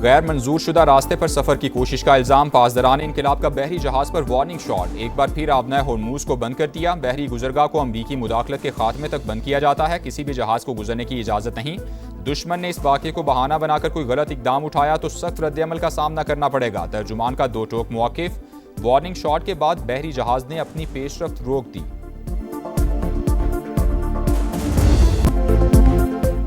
गैर मंजूर शुदा रास्ते पर सफर की कोशिश का इल्जाम। पासदारान इनकलाब का बहरी जहाज पर वार्निंग शॉट। एक बार फिर आबनाए होर्मुज को बंद कर दिया। बहरी गुजरगाह को अमरीकी मुदाखलत के खात्मे तक बंद किया जाता है। किसी भी जहाज को गुजरने की इजाजत नहीं। दुश्मन ने इस वाक़े को बहाना बनाकर कोई गलत इकदाम उठाया तो सख्त रद्द-ए-अमल का सामना करना पड़ेगा। तर्जुमान का दो टोक मौक़िफ़। वार्निंग शॉट के बाद बहरी जहाज ने अपनी पेशरफ्त रोक दी।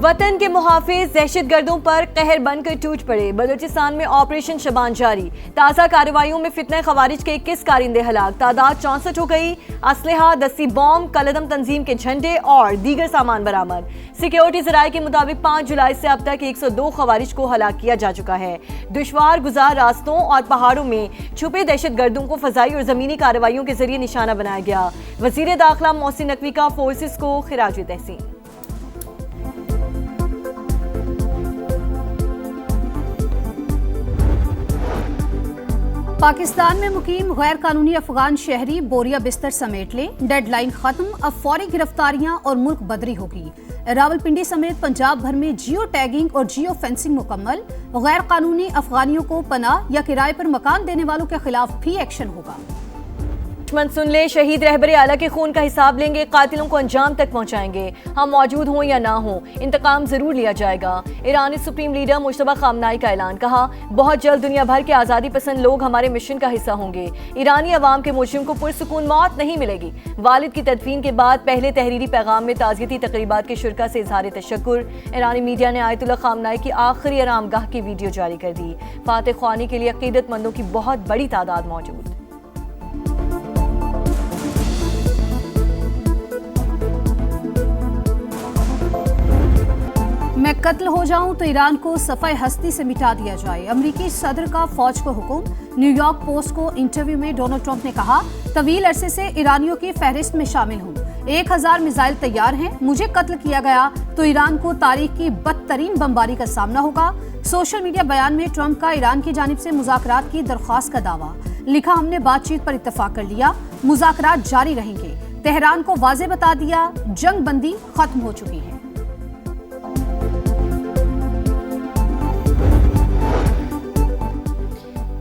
वतन के मुहाफिज दहशतगर्दों पर कहर बनकर टूट पड़े। बलूचिस्तान में ऑपरेशन शबान जारी। ताज़ा कार्रवाइयों में फितने खवारिज के 21 कारिंदे हलाक। तादाद 64 हो गई। असलहा, दस्ती बॉम्ब, कलदम तंजीम के झंडे और दीगर सामान बरामद। सिक्योरिटी ज़राए के मुताबिक 5 जुलाई से अब तक 102 खवारिज को हलाक किया जा चुका है। दुश्वार गुजार रास्तों और पहाड़ों में छुपे दहशतगर्दों को फजाई और ज़मीनी कार्रवाइयों के जरिए निशाना बनाया गया। वज़ीर दाखिला मोहसिन नकवी का फोर्सेस को खिराज तहसीन। पाकिस्तान में मुकीम गैर कानूनी अफगान शहरी बोरिया बिस्तर समेट लें। डेडलाइन खत्म, अब फौरी गिरफ्तारियां और मुल्क बदरी होगी। रावलपिंडी समेत पंजाब भर में जियो टैगिंग और जियो फेंसिंग मुकम्मल। गैर कानूनी अफगानियों को पनाह या किराए पर मकान देने वालों के खिलाफ भी एक्शन होगा। दुश्मन सुन ले, शहीद रहबरे आला के खून का हिसाब लेंगे, कातिलों को अंजाम तक पहुंचाएंगे। हम मौजूद हों या ना हो, इंतकाम जरूर लिया जाएगा। ईरानी सुप्रीम लीडर मुश्तबा खामनाई का ऐलान। कहा, बहुत जल्द दुनिया भर के आज़ादी पसंद लोग हमारे मिशन का हिस्सा होंगे। ईरानी अवाम के मुजरिम को पुरसुकून मौत नहीं मिलेगी। वालिद की तदफीन के बाद पहले तहरीरी पैगाम में ताज़ियती तकरीबात के शुरका से इजहार तशक्कुर। ईरानी मीडिया ने आयतुल्लाह खामनाई की आखिरी आरामगाह की वीडियो जारी कर दी। फातह ख्वानी के लिए अकीदतमंदों की बहुत बड़ी तादाद मौजूद। मैं कत्ल हो जाऊं तो ईरान को सफ़ाए हस्ती से मिटा दिया जाए। अमरीकी सदर का फौज को हुक्म। न्यूयॉर्क पोस्ट को इंटरव्यू में डोनाल्ड ट्रंप ने कहा, तवील अरसे से ईरानियों की फहरिस्त में शामिल हूं। 1000 मिसाइल तैयार हैं। मुझे कत्ल किया गया तो ईरान को तारीख की बदतरीन बमबारी का सामना होगा। सोशल मीडिया बयान में ट्रंप का ईरान की जानिब से मुज़ाकरात की दरख्वास्त का दावा। लिखा, हमने बातचीत पर इत्तफाक कर लिया, मुज़ाकरात जारी रहेंगे। तेहरान को वाज़े बता दिया, जंग बंदी खत्म हो चुकी है।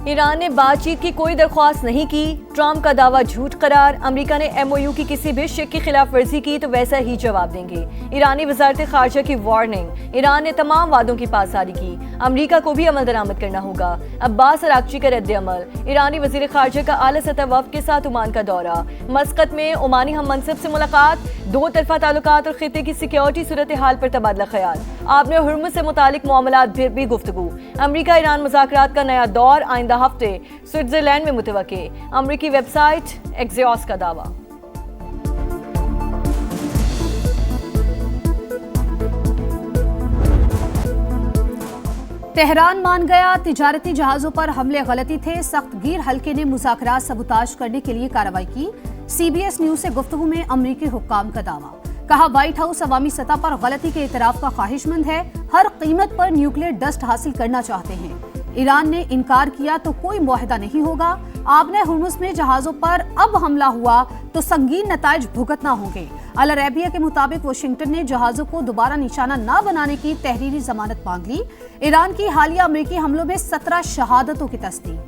ईरान ने बातचीत की कोई दरख्वास्त नहीं की। ट्रंप का दावा झूठ करार। अमेरिका ने MOU की किसी भी शिक की खिलाफ वर्जी की तो वैसा ही जवाब देंगे। ईरानी वजारत खारजा की वार्निंग। ईरान ने तमाम वादों की पासदारी की। अमेरिका को भी अमल दरामद करना होगा। अब्बास अरागची का रद्द अमल। ईरानी वजीर खारजा का आला सतह वफ़द के साथ ओमान का दौरा। मस्कत में ओमानी हम मनसब से मुलाकात। दो तरफा ताल्लुकात और खिते की सिक्योरिटी सूरत हाल पर तबादला ख्याल। आपने हुर्मुज़ से मुतालिक मामलात पर भी गुफ्तगू। अमेरिका ईरान मुज़ाकरात का नया दौर आइंदा हफ्ते स्विट्जरलैंड में मुतवक्के। अमेरिकी वेबसाइट एक्सियोस का दावा। तेहरान मान गया, तिजारती जहाजों पर हमले गलती थे। सख्त गिर हल्के ने मुज़ाकरात सबूताज करने के लिए कार्रवाई की। CBS न्यूज से गुफ्तगू में अमरीकी हुक्काम का दावा। कहा, व्हाइट हाउस अवामी सतह पर गलती के इतराफ का ख्वाहिशमंद है। हर कीमत पर न्यूक्लियर डस्ट हासिल करना चाहते हैं। ईरान ने इनकार किया तो कोई मुआहदा नहीं होगा। आबने हुर्मुज़ में जहाजों पर अब हमला हुआ तो संगीन नताइज भुगतना होंगे। अल अरेबिया के मुताबिक वाशिंगटन ने जहाजों को दोबारा निशाना न बनाने की तहरीरी जमानत मांग ली। ईरान की हालिया अमेरिकी हमलों में 17 शहादतों की तस्दीक।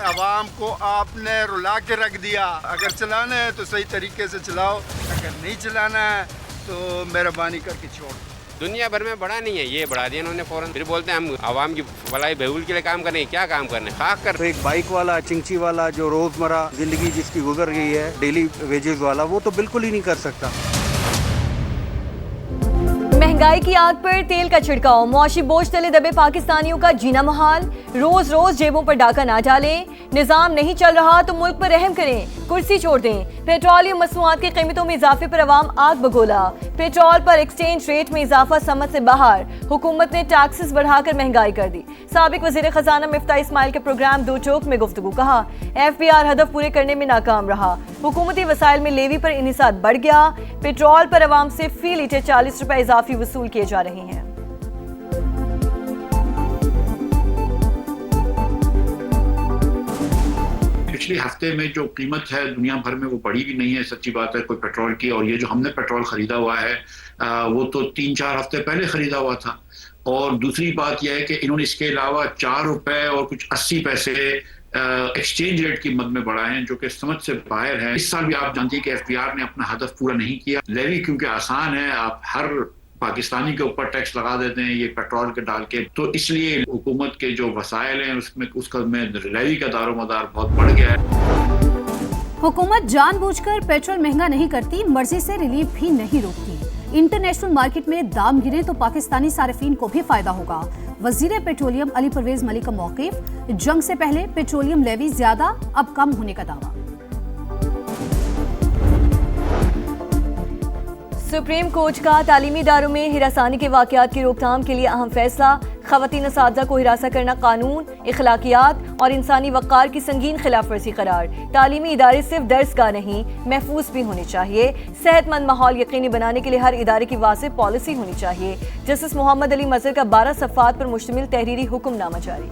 अवाम को आपने रुला के रख दिया। अगर चलाना है तो सही तरीके से चलाओ, अगर नहीं चलाना है तो मेहरबानी करके छोड़ दो। दुनिया भर में बड़ा नहीं है, ये बढ़ा दिया इन्होंने फौरन। फिर बोलते हैं हम आवाम की भलाई बहबूद के लिए काम करें। क्या काम करने, खाक कर। तो एक बाइक वाला, चिंची वाला, जो रोजमर्रा जिंदगी जिसकी गुजर गई है, डेली वेजेस वाला, वो तो बिल्कुल ही नहीं कर सकता। महंगाई की आग पर तेल का छिड़काव। मुआशी बोझ तले दबे पाकिस्तानियों का जीना मुहाल। रोज रोज जेबों पर डाका ना डालें। निजाम नहीं चल रहा तो मुल्क पर रहम करें, कुर्सी छोड़ दें। पेट्रोलियम मसनूआत की कीमतों में इजाफे पर अवाम आग बगोला। पेट्रोल पर एक्सचेंज रेट में इजाफा समझ से बाहर। हुकूमत ने टैक्सेस बढ़ाकर महंगाई कर दी। साबिक वजीर खजाना मिफ्ताह इस्माइल के प्रोग्राम दो टोक में गुफ्तगू। कहा, FBR हदफ पूरे करने में नाकाम रहा। हुकूमती वसाइल में लेवी पर इन्हिसार बढ़ गया। पेट्रोल पर अवाम से फी लीटर 40 रुपए इजाफी वसूल किए जा रहे हैं। पिछले हफ्ते में जो कीमत है दुनिया भर में वो बढ़ी भी नहीं है, सच्ची बात है, कोई पेट्रोल की। और ये जो हमने पेट्रोल खरीदा हुआ है वो तो 3-4 हफ्ते पहले खरीदा हुआ था। और दूसरी बात यह है कि इन्होंने इसके अलावा 4 रुपए और कुछ 80 पैसे एक्सचेंज रेट की मद में बढ़ाए हैं, जो कि समझ से बाहर है। इस साल भी आप जानती है कि एफबीआर ने अपना हदफ पूरा नहीं किया। लेवी क्योंकि आसान है, आप हर पाकिस्तानी के ऊपर टैक्स लगा देते हैं ये पेट्रोल के डाल के, तो इसलिए हुकूमत के जो वसाइल हैं उसमें उसका लेवी का दारोमदार बहुत बढ़ गया है। हुकूमत जानबूझकर पेट्रोल महंगा नहीं करती, मर्जी से रिलीफ भी नहीं रोकती। इंटरनेशनल मार्केट में दाम गिरे तो पाकिस्तानी सार्फिन को भी फायदा होगा। वजीर पेट्रोलियम अली परवेज मलिक का मौक़िफ़, जंग से पहले पेट्रोलियम लेवी ज्यादा अब कम होने का दावा। सुप्रीम कोर्ट का तालीमी इदारों में हिरासानी के वाक़यात की रोकथाम के लिए अहम फैसला। ख़वातीन असातिज़ा को हिरासा करना कानून, इखलाकियात और इंसानी वक़ार की संगीन खिलाफ वर्जी करार। तालीमी इदारे सिर्फ दर्सगाह नहीं, महफूज भी होने चाहिए। सेहतमंद माहौल यकीनी बनाने के लिए हर इदारे की वाज़ेह पॉलिसी होनी चाहिए। जस्टिस मोहम्मद अली मज़हर का 12 सफ़ात पर मुश्तमिल तहरीरी हुक्मनामा जारी।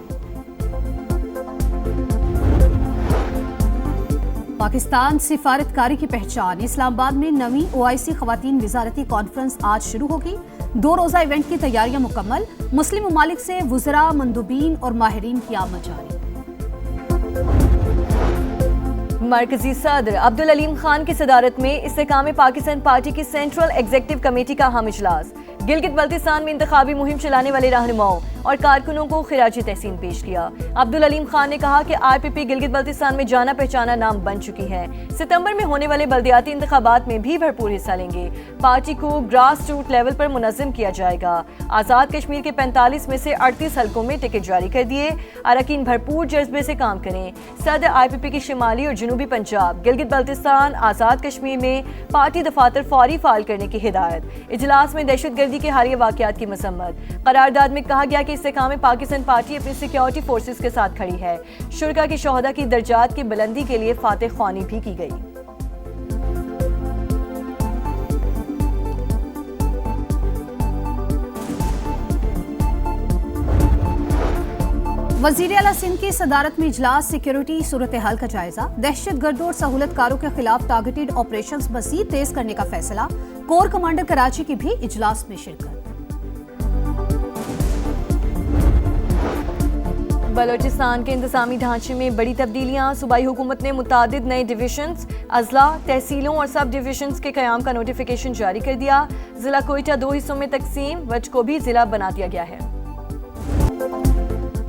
पाकिस्तान सिफारतकारी की पहचान। इस्लामाबाद में नवीं OIC ख़वातीन वज़ारती कॉन्फ्रेंस आज शुरू होगी। 2 रोज़ा इवेंट की तैयारियां मुकम्मल। मुस्लिम ममालिक से वुज़रा, मंदूबीन और माहिरीन की आमद जारी। मरकजी सदर अब्दुल अलीम खान की सदारत में इस्तेकाम पाकिस्तान पार्टी की सेंट्रल एग्जीक्यूटिव कमेटी का अहम इजलास। गिलगित बल्तिस्तान में इंतखाबी मुहिम चलाने वाले रहनुमाओं और कारकुनों को खिराजी तहसीन पेश किया। अब्दुल अलीम खान ने कहा कि IPP गिलगित बल्तिस्तान में जाना पहचाना नाम बन चुकी है। सितंबर में होने वाले बल्दियाती इंतखाबात में भी भरपूर हिस्सा लेंगे। पार्टी को ग्रास रूट लेवल पर मुनज़्ज़म किया जाएगा। आज़ाद कश्मीर के 45 में से 38 हल्कों में टिकट जारी कर दिए। अरकान भरपूर जज्बे से काम करें। सदर IPP की शिमाली और जनूबी पंजाब, गिलगित बल्तिस्तान, आज़ाद कश्मीर में पार्टी दफातर फौरी फाल करने की हिदायत। इजलास में दहशतगर्दी के हालिया वाक़यात की मसम्मत। करारदाद में कहा गया कि इस्तेकाम पाकिस्तान पार्टी अपनी सिक्योरिटी फोर्सेस के साथ खड़ी है। शुरका की शोहदा की दर्जात की बुलंदी के लिए फातह ख्वानी भी की गई। वज़ीर आला सिंध की सदारत में इजलास। सिक्योरिटी सूरत हाल का जायजा। दहशतगर्दों और सहूलतकारों के खिलाफ टारगेटेड ऑपरेशंस मज़ीद तेज करने का फैसला। कोर कमांडर कराची की भी इजलास में शिरकत। बलोचिस्तान के इंतजामी ढांचे में बड़ी तब्दीलियां। सूबाई हुकूमत ने मुतादिद नए डिविजन्स, अजला, तहसीलों और सब डिविजन्स के क़याम का नोटिफिकेशन जारी कर दिया। जिला कोयटा 2 हिस्सों में तकसीम, वज को भी जिला बना दिया गया है।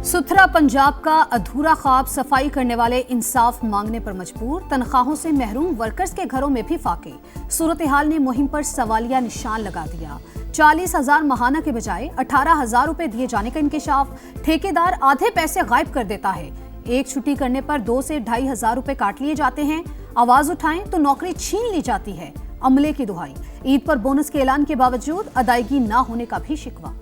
सुथरा पंजाब का अधूरा ख्वाब। सफाई करने वाले इंसाफ मांगने पर मजबूर। तनख्वाहों से महरूम वर्कर्स के घरों में भी फाके। सूरत हाल ने मुहिम पर सवालिया निशान लगा दिया। 40,000 माहाना के बजाय 18,000 रुपए दिए जाने का इंकशाफ। ठेकेदार आधे पैसे गायब कर देता है। एक छुट्टी करने पर 2 से 2,500 रुपए काट लिए जाते हैं। आवाज उठाएं तो नौकरी छीन ली जाती है। अमले की दुहाई। ईद पर बोनस के ऐलान के बावजूद अदायगी न होने का भी शिकवा।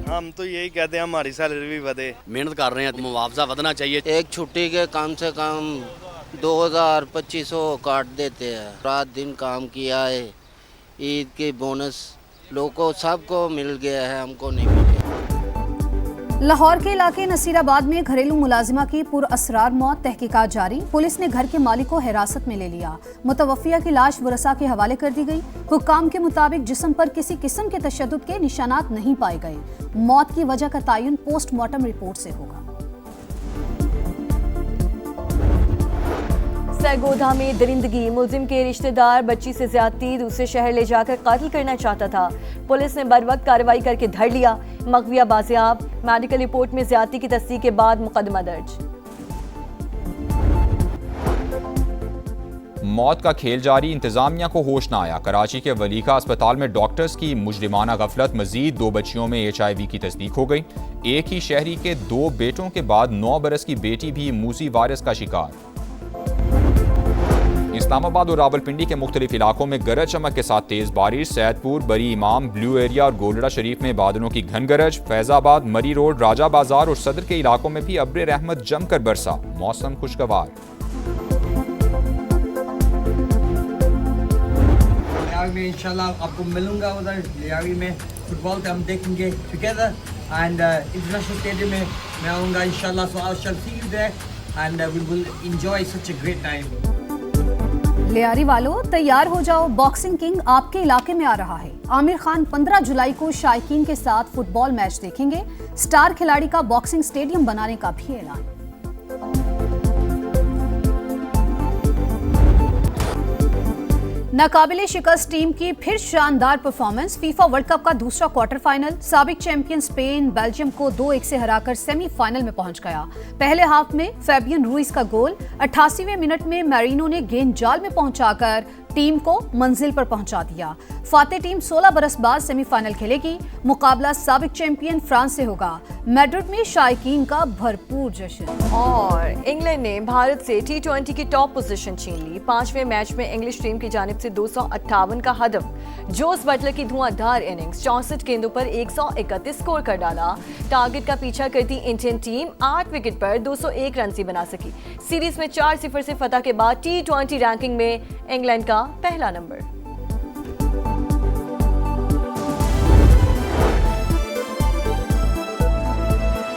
हम तो यही कहते हैं हमारी सैलरी भी बढ़े। मेहनत कर रहे हैं, मुआवजा बढ़ना चाहिए। एक छुट्टी के कम से कम 2,000-2,500 काट देते हैं। रात दिन काम किया है। ईद की बोनस लोगों को सबको मिल गया है, हमको नहीं मिला। लाहौर के इलाके नसीराबाद में घरेलू मुलाजिमा की पुरअसरार मौत। तहकीकात जारी। पुलिस ने घर के मालिक को हिरासत में ले लिया। मुतवफ़िया की लाश वरसा के हवाले कर दी गई। हुक्काम के मुताबिक जिस्म पर किसी किस्म के तशद्दुद के निशानात नहीं पाए गए। मौत की वजह का तयन पोस्टमार्टम रिपोर्ट से होगा। सरगोधा में दरिंदगी। मुलजिम के रिश्तेदार बच्ची से ज्यादती, दूसरे शहर ले जाकर कत्ल करना चाहता था। पुलिस ने बरवक्त कार्रवाई करके धर लिया। मगविया बाजियाब। मेडिकल रिपोर्ट में ज्यादती की तस्दीक के बाद मुकदमा दर्ज। मौत का खेल जारी। इंतजामिया को होश न आया। कराची के वलीका अस्पताल में डॉक्टर्स की मुजरिमाना गफलत। मजीद 2 बच्चियों में HIV की तस्दीक हो गई। एक ही शहरी के 2 बेटों के बाद 9 बरस की बेटी भी मूसी वायरस का शिकार। इस्लामाबाद और रावलपिंडी के मुख्तलिफ इलाकों में गरज चमक के साथ तेज बारिश। सैदपुर, बरी इमाम, ब्लू एरिया और गोलड़ा शरीफ में बादलों की घन गरज। फैजाबाद, मरी रोड, राजा बाजार और सदर के इलाकों में भी अब्र रहमत जमकर बरसा। मौसम खुशगवार। लियावी में इंशाल्लाह आपको मिलूंगा। उधर लियावी में फुटबॉल का हम देखेंगे टुगेदर। एंड इंटरनेशनल स्टेडियम में मैं आऊँगा इंशाल्लाह, so I shall see you there and we will enjoy such a great time. Lyari वालों तैयार हो जाओ, बॉक्सिंग किंग आपके इलाके में आ रहा है। आमिर खान 15 जुलाई को शायकीन के साथ फुटबॉल मैच देखेंगे। स्टार खिलाड़ी का बॉक्सिंग स्टेडियम बनाने का भी ऐलान। नाकाबिले शिकस्त टीम की फिर शानदार परफॉर्मेंस। फीफा वर्ल्ड कप का दूसरा क्वार्टर फाइनल, साबिक चैंपियन स्पेन बेल्जियम को 2-1 से हराकर सेमीफाइनल में पहुंच गया। पहले हाफ में फैबियन रूइस का गोल, 88वें मिनट में मैरिनो ने गेंद जाल में पहुंचाकर टीम को मंजिल पर पहुंचा दिया। फातेह टीम 16 बरस बाद सेमीफाइनल खेलेगी। मुकाबला साबिक चैंपियन फ्रांस से होगा। मैड्रिड में शायकीन का भरपूर जश्न। और इंग्लैंड ने भारत से T20 की टॉप पोजीशन छीन ली। 5वें मैच में इंग्लिश टीम की जानिब से 258 का हदफ। जोस बटलर की धुआंधार इनिंग्स, 64 गेंदों पर 131 स्कोर कर डाला। टारगेट का पीछा करती इंडियन टीम 8 विकेट पर 201 रन ही बना सकी। सीरीज में 4-0 से फतह के बाद T20 रैंकिंग में इंग्लैंड का पहला नंबर।